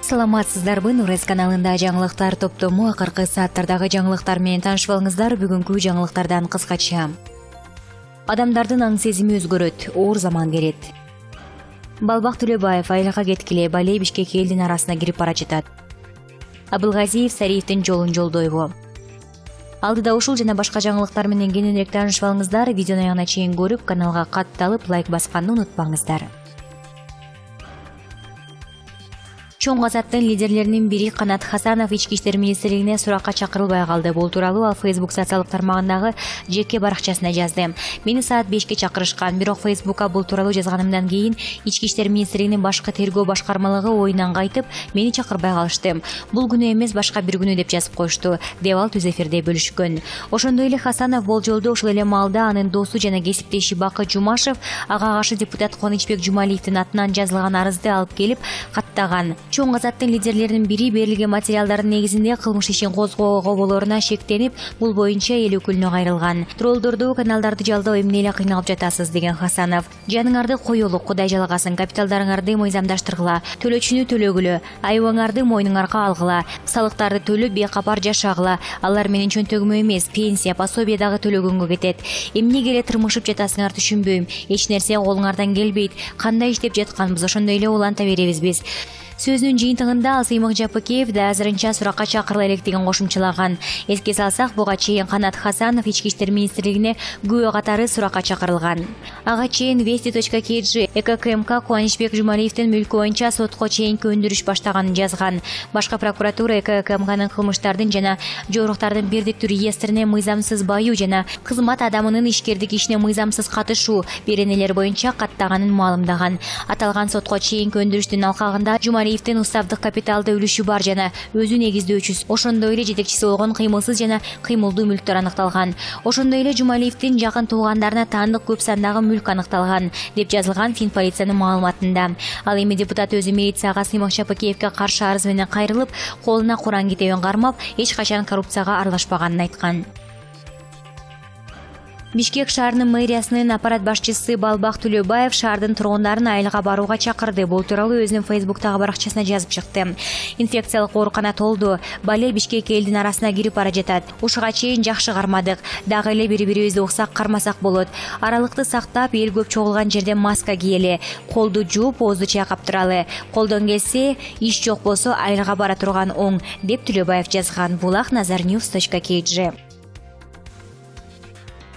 Саламатсыздарбы, Нурез каналында жаңылыктар топтому акыркы сааттардагы жаңылыктар менен таанышып алыңыздар. Бүгүнкү жаңылыктардан кыскача. Адамдардын аң сезими өзгөрөт, оор заман келет. Балбак Төлөбаев айлыкка кеткиле Балей Бишкек элдин арасына кирип бара жатат. Абылгазиев Сариевдин жолун жолдойбу. Алдыда ушул жана башка жаңылыктар менен кененирээк таанышып алыңыздар. Видеону аягына чейин көрүп, каналга катталып, лайк басканды унутпаңыздар. Чоң Азаттын лидерлеринин бири Канат Хасанов ички иштер министрлигине суракка чакырылбай калды. Бул тууралуу ал Facebook социалдык тармагындагы жеке баракчасына жазды. Мени саат 5-ке чакырышкан, бирок Facebookка бул тууралуу жазганымдан кийин ички иштер министрлигинин башкы тергөө башкармалыгы оюнан кайтып, мени чакырбай калышты. Бул күнү эмес, башка бир күнү деп жазып коюшту, деп ал түз эфирде бөлүшкөн. Ошондой эле Хасанов болжолдо ушул эле маалда анын досу жана кесиптеши Бакы Жумашев ага каршы депутат Кубанычбек Жумалиевдин атынан жазылган арызды алып келип каттаган. Чоң Азаттын лидерлеринин бири берилген материалдардын негизинде кылмыш ишин козгоого болоруна шектенип, бул боюнча эл өкүлүнө кайрылган. Троллдорду, каналдарды жалдоо эмне эле кыйналып жатасыз, деген Хасанов. Жаныңарды коелу, Кудай жалагасын, капиталдарыңарды мыйзамдаштыргыла, төлөөчүнү төлөгүлө, айыбыңарды мойнуңарга алгыла, салыктарды төлөп бейкапар жашагыла. Алар менин чөнтөгүмө эмес, пенсия, пособие дагы төлөгөнгө кетет. Эмнеге эле тырмышып жатасыңар түшүнбөйм. Эч нерсе колуңардан келбейт. Кандай иштеп жатканбыз, ошондой эле уланта беребиз биз. Сөзүнүн жыйынтыгында ал Сыймык Жапыкеев да азырынча суракка чакырыла электигин кошумчалаган. Эске салсак, буга чейин Канат Хасанов ички иштер министрлигине күбө катары суракка чакырылган. Ага чейин Вести.kg ЭККМК Кубанычбек Жумалиевдин мүлкү боюнча сотко чейинки өндүрүш баштаганын жазган. Башкы прокуратура ЭККМКнын кылмыштардын жана жоруктардын бирдиктүү реестрине мыйзамсыз баюу жана кызмат адамынын ишкердик ишине мыйзамсыз катышуу беренелер боюнча каттаганын маалымдаган. Аталган сотко чейинки өндүрүштүн алкагында Жумалиевдин уставдык капиталда үлүшү бар жана өзү негиздөөчүсү, ошондой эле жетекчиси болгон кыймылсыз жана кыймылдуу мүлктөр аныкталган. Ошондой эле Жумалиевдин жакын туугандарына таандык көп сандагы мүлк аныкталган, деп жазылган Финполициянын маалыматында. Ал эми депутат өзү милицияга Сыймык Жапыкеевге каршы арыз менен кайрылып, колуна Куран китебин кармап, эч качан коррупцияга аралашпаганын айткан. Бишкек шаарынын мэриясынын аппарат башчысы Балбак Төлөбаев шаардын тургундарын айылга барууга чакырды. Бул тууралуу өзүнүн Facebook'тагы баракчасына жазып чыкты. Инфекциялык оорукана толду. Балей Бишкек элдин арасына кирип бара жатат. Ушуга чейин жакшы кармадык. Дагы эле бири-бирибизди уксак кармасак болот. Аралыкты сактап, эл көп чогулган жерде маска кийели. Колду жууп, оозду чайкап туралы. Колдон келсе, иш жок болсо айылга бара турган оң, деп Төлөбаев жазган. Булак Nazarnews.kg.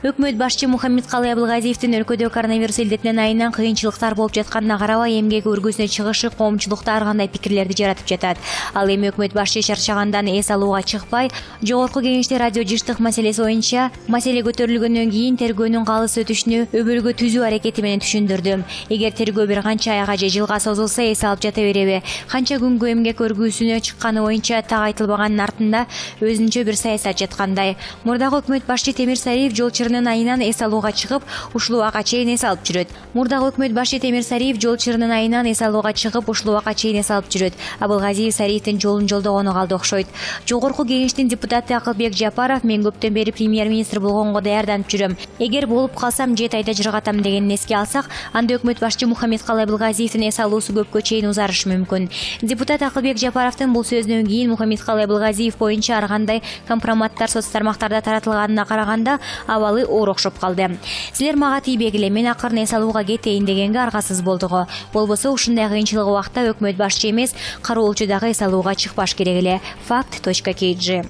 Өкмөт башчы Мухаммедкалый Абылгазиевдин өлкөдө коронавирус илдетинен айынан кыйынчылыктар болуп жатканына карабай эмгек өргүсүнө чыгышы коомчулукта ар кандай пикирлерди жаратып жатат. Ал эми өкмөт башчы чарчагандан эс алууга чыкпай, жогорку кеңеште радио жыштык маселеси боюнча маселе көтөрүлгөндөн кийин тергөөнүн калыс өтүшүнү өбөлгө түзүү аракети менен түшүндүрдү. Эгер тергөө бир канча айга же жылга созулса, эс алып жата береби? Канча күнгө эмгек өргүсүнө чыкканы боюнча так айтылбаганын артында өзүнчө бир саясат жаткандай. Мурдагы өкмөт башчы Темир Сариев жол айынан эс алууга чыгып, ушул убакка чейин эс алып жүрөт. Мурдагы өкмөт башчы Темир Сариев жол чырынын айынан эс алууга чыгып, ушул убакка чейин эс алып жүрөт. Абылгазиев Сариевдин жолун жолдогону калды окшойт. Жогорку кеңештин депутаты Акылбек Жапаров: мен көптөн бери премьер-министр болгонго даярданып жүрөм. Эгер болуп калсам 7 айда жыргатам дегенин эске алсак, анда өкмөт башчы Мухаммедкалый Абылгазиевдин эс алуусу көпкө чейин узарышы мүмкүн. Депутат Акылбек Жапаровдун бул сөзүнөн кийин Мухаммедкалый Абылгазиев боюнча ар кандай компроматтар соц тармактарда таратылганына караганда абалы оор окшоп калды. Силер мага тийбегиле, мен акырын эс алууга кетейин дегенге аргасыз болдуго. Болбосо ушундай кыйынчылык убакта өкмөт башчы эмес, кароолчу дагы эс алууга чыкпаш керек эле. Fact.kg.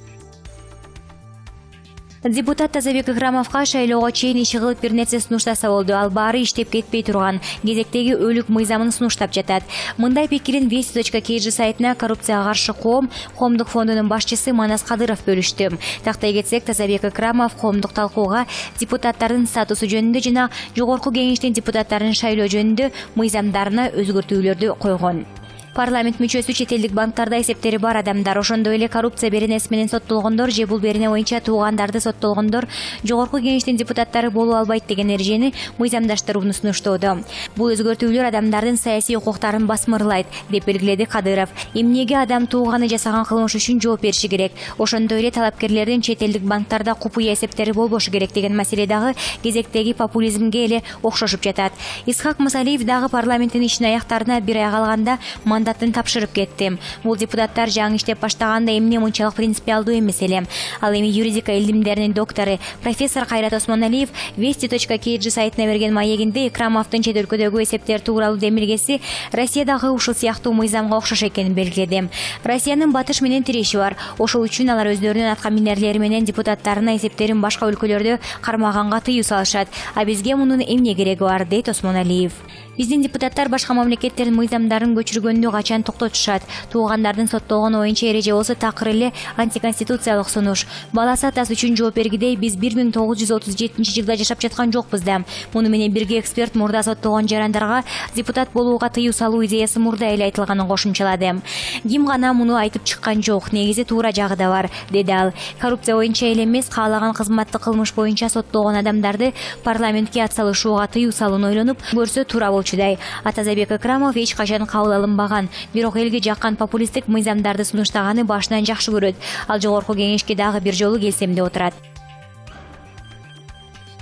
Депутат Тазабек Икрамовго шайлоого чейин иши кылып бир нерсе сунуштаса болду. Ал баары иштеп кетпей турган кезектеги өлүк мыйзамын сунуштап жатат. Мындай пикирин Вести.kg сайтына коррупцияга каршы коомдук фондунун башчысы Манас Кадыров бөлүштү. Тактай кетсек, Тазабек Икрамов коомдук талкууга депутаттардын статусу жөнүндө жана жогорку кеңештин депутаттарын шайлоо жөнүндө мыйзамдарына өзгөртүүлөрдү койгон. Парламент мүчөсү чет элдик банктарда эсептери бар адамдар, ошондой эле коррупция беренеси менен соттолгондор же бул берене боюнча туугандарды соттолгондор жогорку кеңештин депутаттары болуп албайт деген эрежени мыйзамдаштырууну сунуштоодо. Бул өзгөртүүлөр адамдардын саясий укуктарын басмырлайт, деп белгиледи Кадыров. Эмнеге адам тууганы жасаган кылмыш үчүн жооп бериши керек? Ошондой эле талапкерлердин чет элдик банктарда купуя эсептери болбошу керек деген маселе дагы кезектеги популизмге эле окшошуп жатат. Исхак Масалиев дагы парламенттин ишин аяктарына бир ай калганда мандатын тапшырып кеттим. Бул депутаттар жаңы иштеп баштаганда эмне мынчалык принципиалдуу эмес элем. Ал эми юридика илимдеринин доктору профессор Кайрат Осмоналиев Вести.kg сайтына берген маегинде Икрамовдун чет өлкөдөгү эсептер тууралуу демилгеси Россиядагы ушул сыяктуу мыйзамга окшош экенин белгиледи. Россиянын батыш менен тиреши бар. Ошол үчүн алар өздөрүнүн атка минерлери менен депутаттарына эсептерин башка өлкөлөрдө кармаганга тыюу салышат. А бизге мунун эмне кереги бар, дейт Осмоналиев. Биздин депутаттар башка мамлекеттердин мыйзамдарын көчүргөндү качан токтотушат? Туугандардын соттолгону боюнча эреже болсо такыр эле антиконституциялык сунуш. Баласы атасы үчүн жооп бергидей биз 1937-жылда жашап жаткан жокпуз да. Муну менен бирге эксперт мурда соттолгон жарандарга депутат болууга тыюу салуу идеясы мурда эле айтылганын кошумчалады. Ким гана муну айтып чыккан жок, негизи туура жагы да бар, деди ал. Коррупция боюнча эле эмес, каалаган кызматтык кылмыш боюнча соттолгон адамдарды парламентке атсалышууга тыюу салууну ойлонуп көрсө туура болчудай. Атазабек Икрамов эч качан кабыл алынбаган, бирок элге жаккан популисттик мыйзамдарды сунуштаганы башынан жакшы көрөт. Ал жогорку кеңешке дагы бир жолу келсем деп отурат.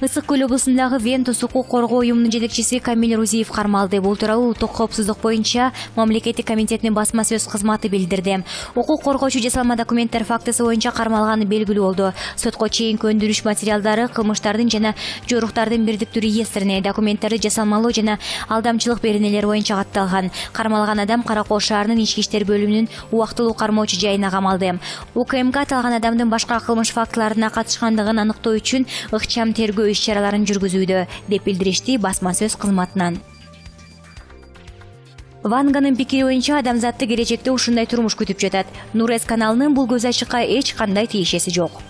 Ысык көл облусундагы Вентус укук коргоо уюмунун жетекчиси Камил Рузиев кармалды. Бул тууралуу улуттук коопсуздук боюнча мамлекеттик комитетинин басма сөз кызматы билдирди. Укук коргоочу жасалма документтер фактысы боюнча кармалганы белгилүү болду. Сотко чейинки өндүрүш материалдары кылмыштардын жана жоруктардын бирдиктүү реестрине документтерди жасалмалоо жана алдамчылык беренелери боюнча катталган. Кармалган адам Кара Кол шаарынын ички иштер бөлүмүнүн убактылуу кармоочу жайына камалды. УКМК аталган адамдын башка кылмыш фактыларына катышкандыгын аныктоо үчүн ыкчам тергөө иш-чараларын жүргүзүүдө, деп билдиришти басма сөз кызматынан. Ванганын пикири боюнча адамзатты келечекте ушундай турмуш күтүп жатат. Нурес каналынын бул көз ачыкка эч кандай тиешеси жок.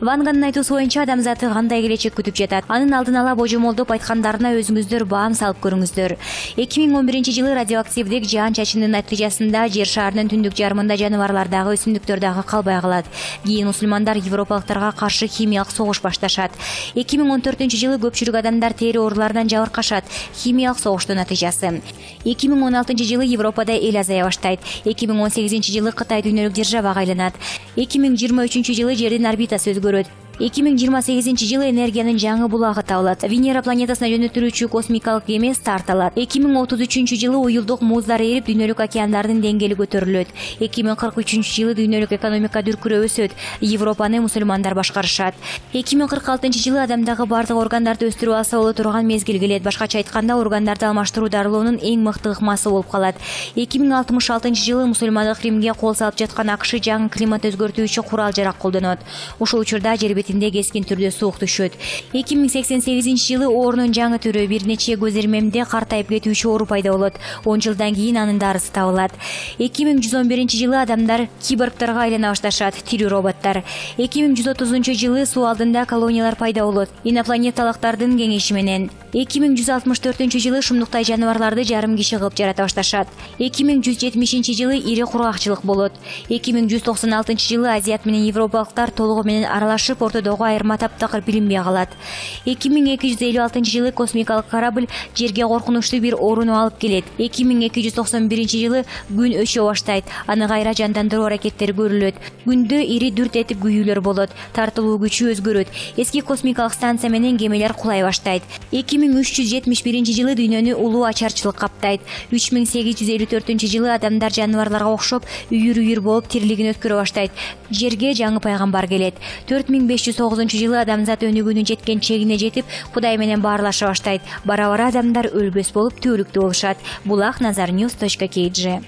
Ванганын айтуусу боюнча адамзатты кандай келечек күтүп жатат? Анын алдын ала божомолдоп айткандарына өзүңүздөр баам салып көрүңүздөр. 2011-жылы радиоактивдик жаан-чачындын натыйжасында жер шарынын түндүк жарымында жаныбарлардагы өсүмдүктөр дагы калбай калат. Кийин мусулмандар европалыктарга каршы химиялык согуш башташат. 2014-жылы көпчүлүк адамдар тери ооруларынан жабыркашат. Химиялык согуштун натыйжасы. 2016-жылы Европада эл азая баштайт. 2018-жылы Кытай дүйнөлүк державага айланат. 2023-жылы жердин орбитасы өзгөрөт. 2028-жылы энергиянын жаңы булагы табылат. Венера планетасына жөнөтүлүүчү космикалык кеме старт алат. 2033-жылы уюлдук муздар эрип дүйнөлүк океандардын деңгээли көтөрүлөт. 2043-жылы дүйнөлүк экономика дүркүрөө өсөт. Европаны мусулмандар башкарышат. 2046-жылы адамдагы бардык органдарды өстүрүп алса боло турган мезгил келет. Башкача айтканда, органдарды алмаштыруу дарылоонун эң мыкты ыкмасы болуп калат. 2066-жылы мусулмандык Римге кол салып жаткан АКШ жаңы климат өзгөртүүчү курал-жарак колдонот. Ушул учурда жер бетинде кескин түрдө суук түшөт. 2088-жылы оорунун жаңы түрү, бир нече көз ирмемде картайып кетүүчү оору пайда болот. 10 жылдан кийин анын дарысы табылат. 2111-жылы адамдар киборгторго айлана башташат, тирүү роботтор. 2130-жылы суу алдында колониялар пайда болот, инопланеталыктардын кеңеши менен. 2164-жылы шумдуктай жаныбарларды жарым киши кылып жарата башташат. 2170-жылы ири кургакчылык болот. 2196-жылы азиат менен европалыктар толугу менен аралашып, ортодогу айырма таптакыр билинбей калат. 2256-жылы космикалык корабль жерге коркунучтуу бир ооруну алып келет. 2291-жылы күн өчө баштайт. Аны кайра жандандыруу аракеттери көрүлөт. Күндө ири дүрт этип күйүүлөр болот. Тартылуу күчү өзгөрөт. Эски космикалык станция менен кемелер кулай баштайт. 2371-жылы дүйнөнү улуу ачарчылык каптайт. 3854-жылы адамдар жаныбарларга окшоп үйүр-үйүр болуп тирилигин өткөрө баштайт. Жерге жаңы пайгамбар келет. 4509-жылы адамзат өнүгүүнүн жеткен чегине жетип, Кудай менен баарлаша баштайт. Бара-бара адамдар өлбөс болуп түбөлүктүү болушат. Булак Nazarnews.kg